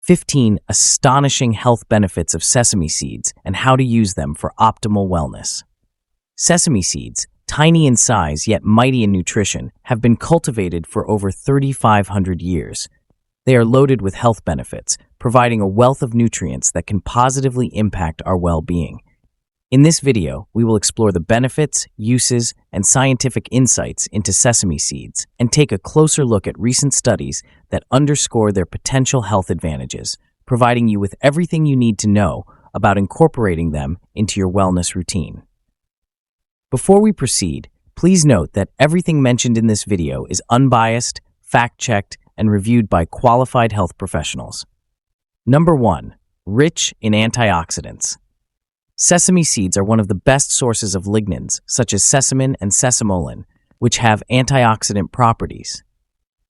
15 Astonishing health benefits of sesame seeds and how to use them for optimal wellness. Sesame seeds, tiny in size yet mighty in nutrition, have been cultivated for over 3,500 years. They are loaded with health benefits, providing a wealth of nutrients that can positively impact our well-being. In this video, we will explore the benefits, uses, and scientific insights into sesame seeds and take a closer look at recent studies that underscore their potential health advantages, providing you with everything you need to know about incorporating them into your wellness routine. Before we proceed, please note that everything mentioned in this video is unbiased, fact-checked, and reviewed by qualified health professionals. Number 1. Rich in antioxidants. Sesame seeds are one of the best sources of lignans, such as sesamin and sesamolin, which have antioxidant properties.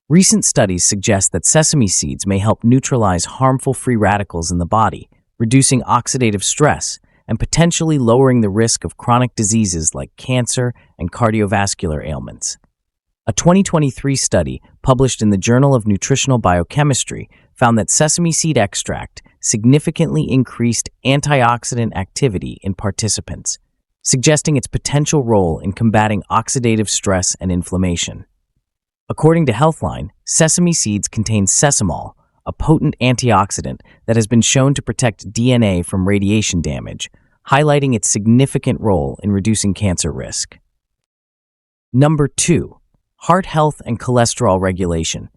Recent studies suggest that sesame seeds may help neutralize harmful free radicals in the body, reducing oxidative stress and potentially lowering the risk of chronic diseases like cancer and cardiovascular ailments. A 2023 study published in the Journal of Nutritional Biochemistry found that sesame seed extract significantly increased antioxidant activity in participants, suggesting its potential role in combating oxidative stress and inflammation. According to Healthline, sesame seeds contain sesamol, a potent antioxidant that has been shown to protect DNA from radiation damage, highlighting its significant role in reducing cancer risk. Number 2. Heart health and cholesterol regulation.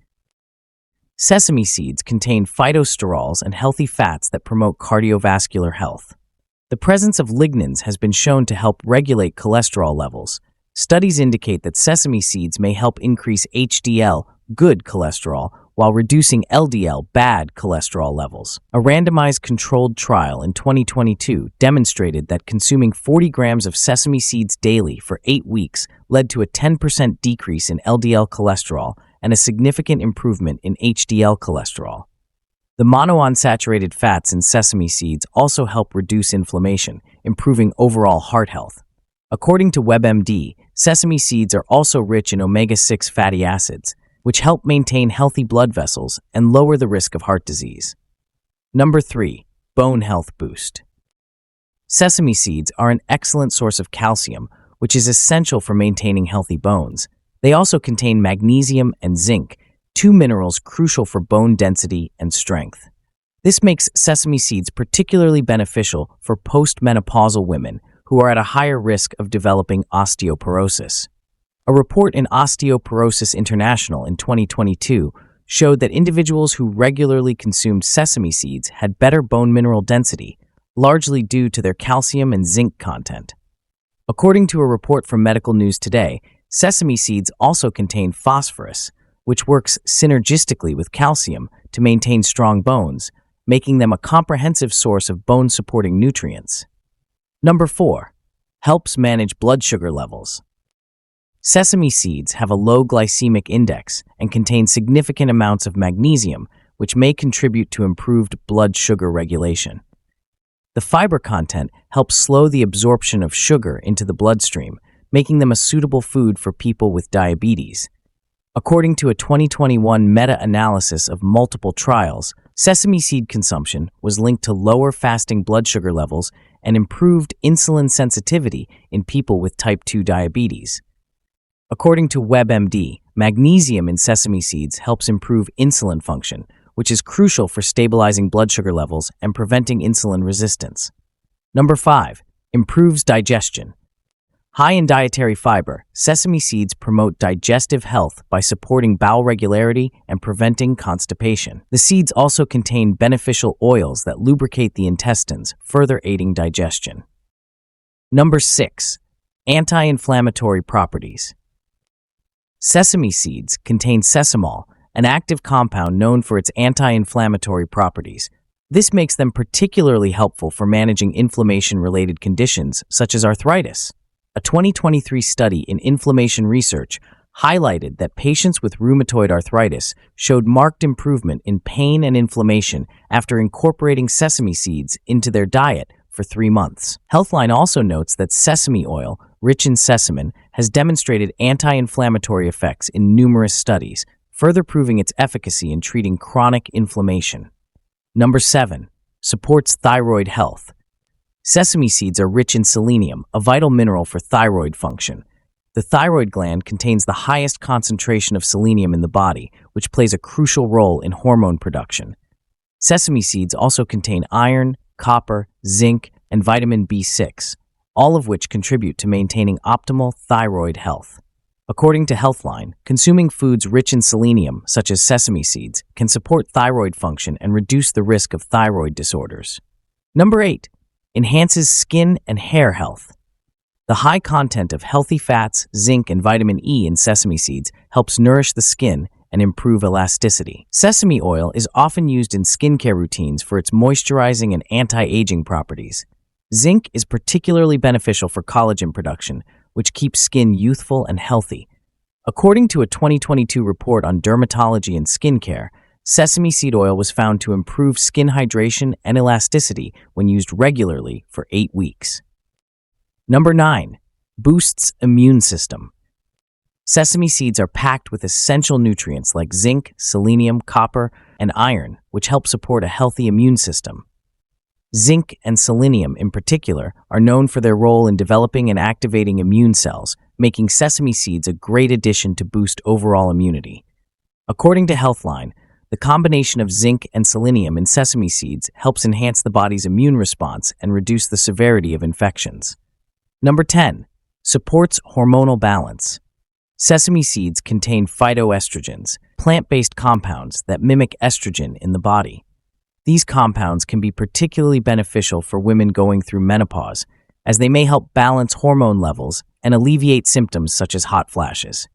Sesame seeds contain phytosterols and healthy fats that promote cardiovascular health. The presence of lignans has been shown to help regulate cholesterol levels. Studies indicate that sesame seeds may help increase HDL, good cholesterol, while reducing LDL, bad cholesterol levels. A randomized controlled trial in 2022 demonstrated that consuming 40 grams of sesame seeds daily for 8 weeks led to a 10% decrease in LDL cholesterol and a significant improvement in HDL cholesterol. The monounsaturated fats in sesame seeds also help reduce inflammation, improving overall heart health. According to WebMD, sesame seeds are also rich in omega-6 fatty acids, which help maintain healthy blood vessels and lower the risk of heart disease. Number 3. Bone health boost. Sesame seeds are an excellent source of calcium, which is essential for maintaining healthy bones. They also contain magnesium and zinc, two minerals crucial for bone density and strength. This makes sesame seeds particularly beneficial for postmenopausal women who are at a higher risk of developing osteoporosis. A report in Osteoporosis International in 2022 showed that individuals who regularly consumed sesame seeds had better bone mineral density, largely due to their calcium and zinc content. According to a report from Medical News Today, sesame seeds also contain phosphorus, which works synergistically with calcium to maintain strong bones, making them a comprehensive source of bone-supporting nutrients. Number 4. Helps manage blood sugar levels. Sesame seeds have a low glycemic index and contain significant amounts of magnesium, which may contribute to improved blood sugar regulation. The fiber content helps slow the absorption of sugar into the bloodstream, making them a suitable food for people with diabetes. According to a 2021 meta-analysis of multiple trials, sesame seed consumption was linked to lower fasting blood sugar levels and improved insulin sensitivity in people with type 2 diabetes. According to WebMD, magnesium in sesame seeds helps improve insulin function, which is crucial for stabilizing blood sugar levels and preventing insulin resistance. Number 5. Improves digestion. High in dietary fiber, sesame seeds promote digestive health by supporting bowel regularity and preventing constipation. The seeds also contain beneficial oils that lubricate the intestines, further aiding digestion. Number 6. Anti-inflammatory properties. Sesame seeds contain sesamol, an active compound known for its anti-inflammatory properties. This makes them particularly helpful for managing inflammation-related conditions such as arthritis. A 2023 study in inflammation research highlighted that patients with rheumatoid arthritis showed marked improvement in pain and inflammation after incorporating sesame seeds into their diet for 3 months. Healthline also notes that sesame oil, rich in sesamin, has demonstrated anti-inflammatory effects in numerous studies, further proving its efficacy in treating chronic inflammation. Number 7. Supports thyroid health. Sesame seeds are rich in selenium, a vital mineral for thyroid function. The thyroid gland contains the highest concentration of selenium in the body, which plays a crucial role in hormone production. Sesame seeds also contain iron, copper, zinc, and vitamin B6, all of which contribute to maintaining optimal thyroid health. According to Healthline, consuming foods rich in selenium, such as sesame seeds, can support thyroid function and reduce the risk of thyroid disorders. Number 8. Enhances skin and hair health. The high content of healthy fats, zinc, and vitamin E in sesame seeds helps nourish the skin and improve elasticity. Sesame oil is often used in skincare routines for its moisturizing and anti-aging properties. Zinc is particularly beneficial for collagen production, which keeps skin youthful and healthy. According to a 2022 report on dermatology and skincare, sesame seed oil was found to improve skin hydration and elasticity when used regularly for 8 weeks. Number 9. Boosts immune system. Sesame seeds are packed with essential nutrients like zinc, selenium, copper, and iron, which help support a healthy immune system. Zinc and selenium, in particular, are known for their role in developing and activating immune cells, making sesame seeds a great addition to boost overall immunity. According to Healthline, the combination of zinc and selenium in sesame seeds helps enhance the body's immune response and reduce the severity of infections. Number 10. Supports hormonal balance. Sesame seeds contain phytoestrogens, plant-based compounds that mimic estrogen in the body. These compounds can be particularly beneficial for women going through menopause, as they may help balance hormone levels and alleviate symptoms such as hot flashes.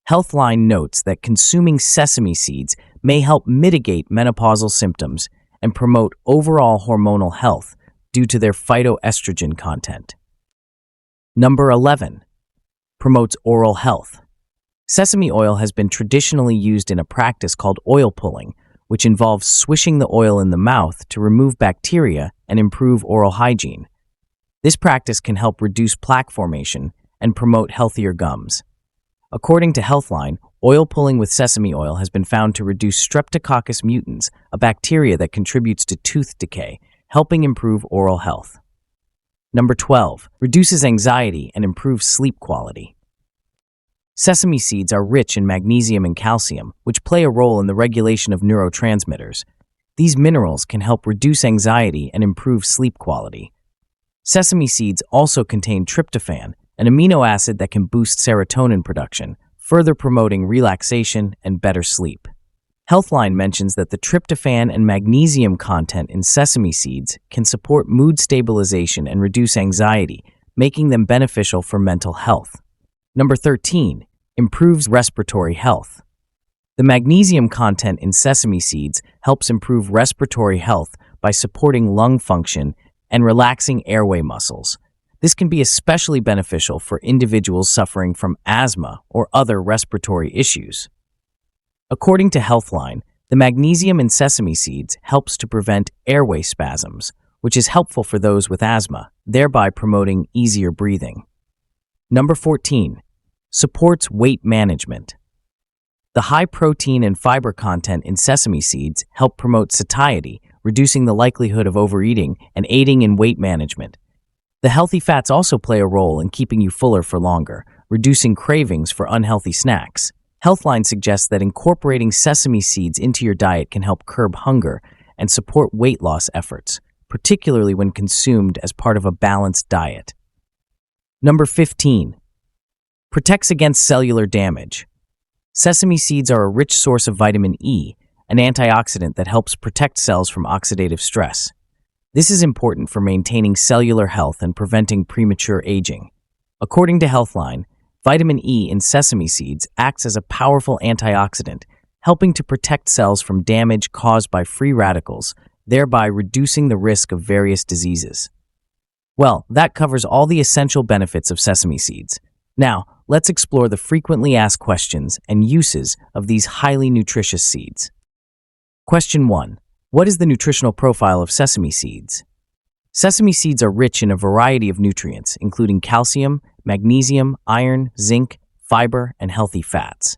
Healthline notes that consuming sesame seeds may help mitigate menopausal symptoms and promote overall hormonal health due to their phytoestrogen content. Number 11. Promotes oral health. Sesame oil has been traditionally used in a practice called oil pulling, which involves swishing the oil in the mouth to remove bacteria and improve oral hygiene. This practice can help reduce plaque formation and promote healthier gums. According to Healthline, oil pulling with sesame oil has been found to reduce Streptococcus mutans, a bacteria that contributes to tooth decay, helping improve oral health. Number 12. Reduces anxiety and improves sleep quality. Sesame seeds are rich in magnesium and calcium, which play a role in the regulation of neurotransmitters. These minerals can help reduce anxiety and improve sleep quality. Sesame seeds also contain tryptophan, an amino acid that can boost serotonin production, further promoting relaxation and better sleep. Healthline mentions that the tryptophan and magnesium content in sesame seeds can support mood stabilization and reduce anxiety, making them beneficial for mental health. Number 13. Improves respiratory health. The magnesium content in sesame seeds helps improve respiratory health by supporting lung function and relaxing airway muscles. This can be especially beneficial for individuals suffering from asthma or other respiratory issues. According to Healthline, the magnesium in sesame seeds helps to prevent airway spasms, which is helpful for those with asthma, thereby promoting easier breathing. Number 14. Supports weight management. The high protein and fiber content in sesame seeds help promote satiety, reducing the likelihood of overeating and aiding in weight management. The healthy fats also play a role in keeping you fuller for longer, reducing cravings for unhealthy snacks. Healthline suggests that incorporating sesame seeds into your diet can help curb hunger and support weight loss efforts, particularly when consumed as part of a balanced diet. Number 15. Protects against cellular damage. Sesame seeds are a rich source of vitamin E, an antioxidant that helps protect cells from oxidative stress. This is important for maintaining cellular health and preventing premature aging. According to Healthline, vitamin E in sesame seeds acts as a powerful antioxidant, helping to protect cells from damage caused by free radicals, thereby reducing the risk of various diseases. Well, that covers all the essential benefits of sesame seeds. Now, let's explore the frequently asked questions and uses of these highly nutritious seeds. Question 1. What is the nutritional profile of sesame seeds? Sesame seeds are rich in a variety of nutrients, including calcium, magnesium, iron, zinc, fiber, and healthy fats.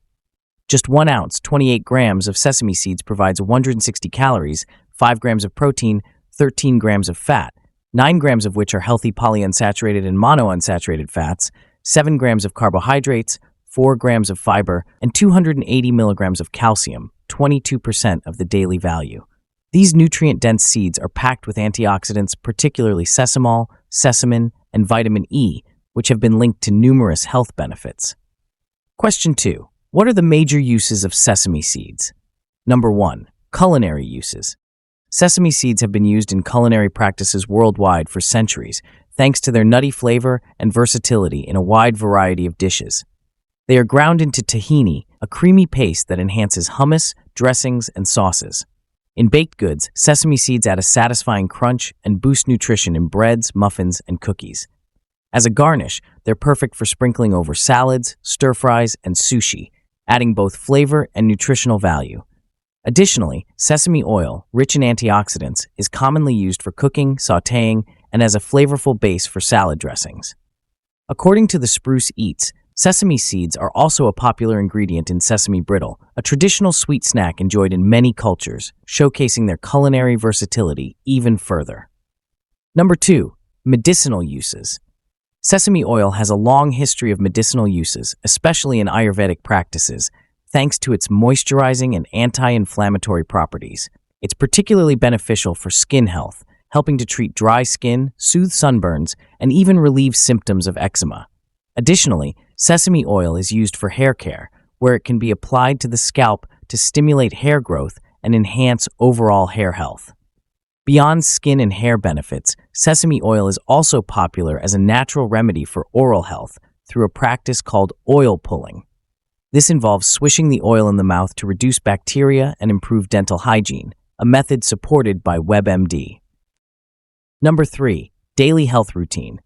Just 1 ounce, 28 grams of sesame seeds provides 160 calories, 5 grams of protein, 13 grams of fat, 9 grams of which are healthy polyunsaturated and monounsaturated fats, 7 grams of carbohydrates, 4 grams of fiber, and 280 milligrams of calcium, 22% of the daily value. These nutrient-dense seeds are packed with antioxidants, particularly sesamol, sesamin, and vitamin E, which have been linked to numerous health benefits. Question 2. What are the major uses of sesame seeds? Number 1. Culinary uses. Sesame seeds have been used in culinary practices worldwide for centuries, thanks to their nutty flavor and versatility in a wide variety of dishes. They are ground into tahini, a creamy paste that enhances hummus, dressings, and sauces. In baked goods, sesame seeds add a satisfying crunch and boost nutrition in breads, muffins, and cookies. As a garnish, they're perfect for sprinkling over salads, stir-fries, and sushi, adding both flavor and nutritional value. Additionally, sesame oil, rich in antioxidants, is commonly used for cooking, sautéing, and as a flavorful base for salad dressings. According to the Spruce Eats, sesame seeds are also a popular ingredient in sesame brittle, a traditional sweet snack enjoyed in many cultures, showcasing their culinary versatility even further. Number 2. Medicinal uses. Sesame oil has a long history of medicinal uses, especially in Ayurvedic practices, thanks to its moisturizing and anti-inflammatory properties. It's particularly beneficial for skin health, helping to treat dry skin, soothe sunburns, and even relieve symptoms of eczema. Additionally, sesame oil is used for hair care, where it can be applied to the scalp to stimulate hair growth and enhance overall hair health. Beyond skin and hair benefits, sesame oil is also popular as a natural remedy for oral health through a practice called oil pulling. This involves swishing the oil in the mouth to reduce bacteria and improve dental hygiene, a method supported by WebMD. Number 3. Daily health routine.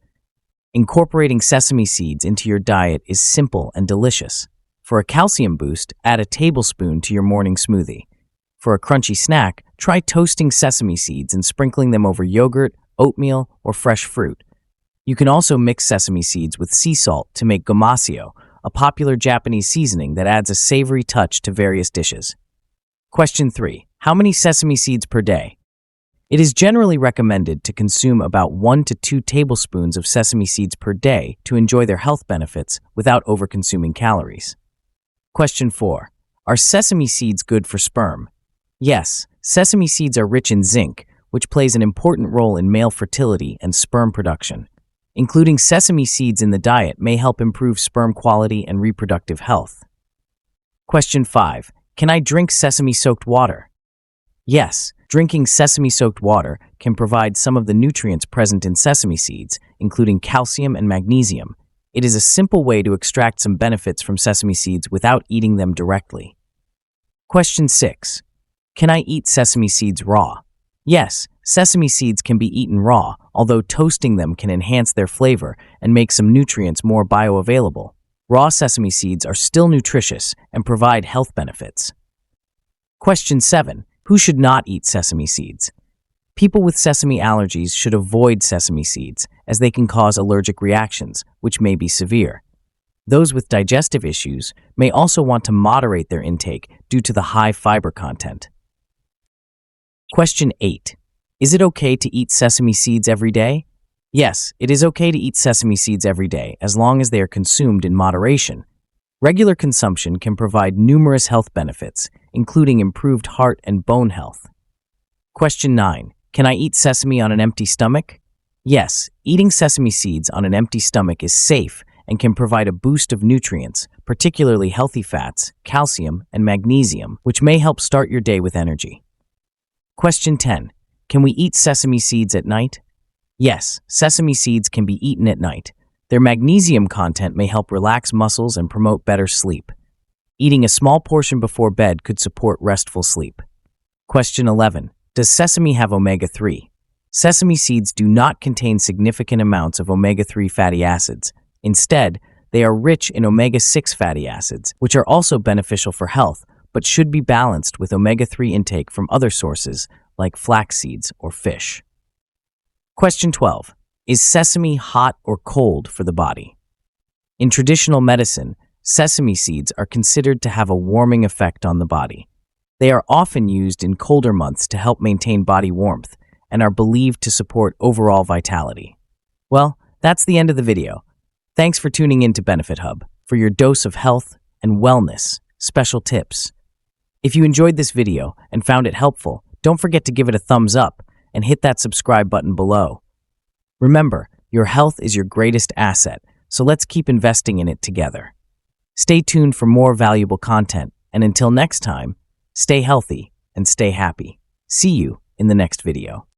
Incorporating sesame seeds into your diet is simple and delicious. For a calcium boost, add a tablespoon to your morning smoothie. For a crunchy snack, try toasting sesame seeds and sprinkling them over yogurt, oatmeal, or fresh fruit. You can also mix sesame seeds with sea salt to make gomasio, a popular Japanese seasoning that adds a savory touch to various dishes. Question 3. How many sesame seeds per day? It is generally recommended to consume about 1 to 2 tablespoons of sesame seeds per day to enjoy their health benefits without overconsuming calories. Question 4. Are sesame seeds good for sperm? Yes, sesame seeds are rich in zinc, which plays an important role in male fertility and sperm production. Including sesame seeds in the diet may help improve sperm quality and reproductive health. Question 5. Can I drink sesame-soaked water? Yes, drinking sesame-soaked water can provide some of the nutrients present in sesame seeds, including calcium and magnesium. It is a simple way to extract some benefits from sesame seeds without eating them directly. Question 6. Can I eat sesame seeds raw? Yes, sesame seeds can be eaten raw, although toasting them can enhance their flavor and make some nutrients more bioavailable. Raw sesame seeds are still nutritious and provide health benefits. Question 7. Who should not eat sesame seeds? People with sesame allergies should avoid sesame seeds, as they can cause allergic reactions, which may be severe. Those with digestive issues may also want to moderate their intake due to the high fiber content. Question 8. Is it okay to eat sesame seeds every day? Yes, it is okay to eat sesame seeds every day as long as they are consumed in moderation. Regular consumption can provide numerous health benefits, including improved heart and bone health. Question 9. Can I eat sesame on an empty stomach? Yes, eating sesame seeds on an empty stomach is safe and can provide a boost of nutrients, particularly healthy fats, calcium, and magnesium, which may help start your day with energy. Question 10. Can we eat sesame seeds at night? Yes, sesame seeds can be eaten at night. Their magnesium content may help relax muscles and promote better sleep. Eating a small portion before bed could support restful sleep. Question 11. Does sesame have omega-3? Sesame seeds do not contain significant amounts of omega-3 fatty acids. Instead, they are rich in omega-6 fatty acids, which are also beneficial for health, but should be balanced with omega-3 intake from other sources like flax seeds or fish. Question 12. Is sesame hot or cold for the body? In traditional medicine, sesame seeds are considered to have a warming effect on the body. They are often used in colder months to help maintain body warmth and are believed to support overall vitality. Well, that's the end of the video. Thanks for tuning in to Benefit Hub for your dose of health and wellness special tips. If you enjoyed this video and found it helpful, don't forget to give it a thumbs up and hit that subscribe button below. Remember, your health is your greatest asset, so let's keep investing in it together. Stay tuned for more valuable content, and until next time, stay healthy and stay happy. See you in the next video.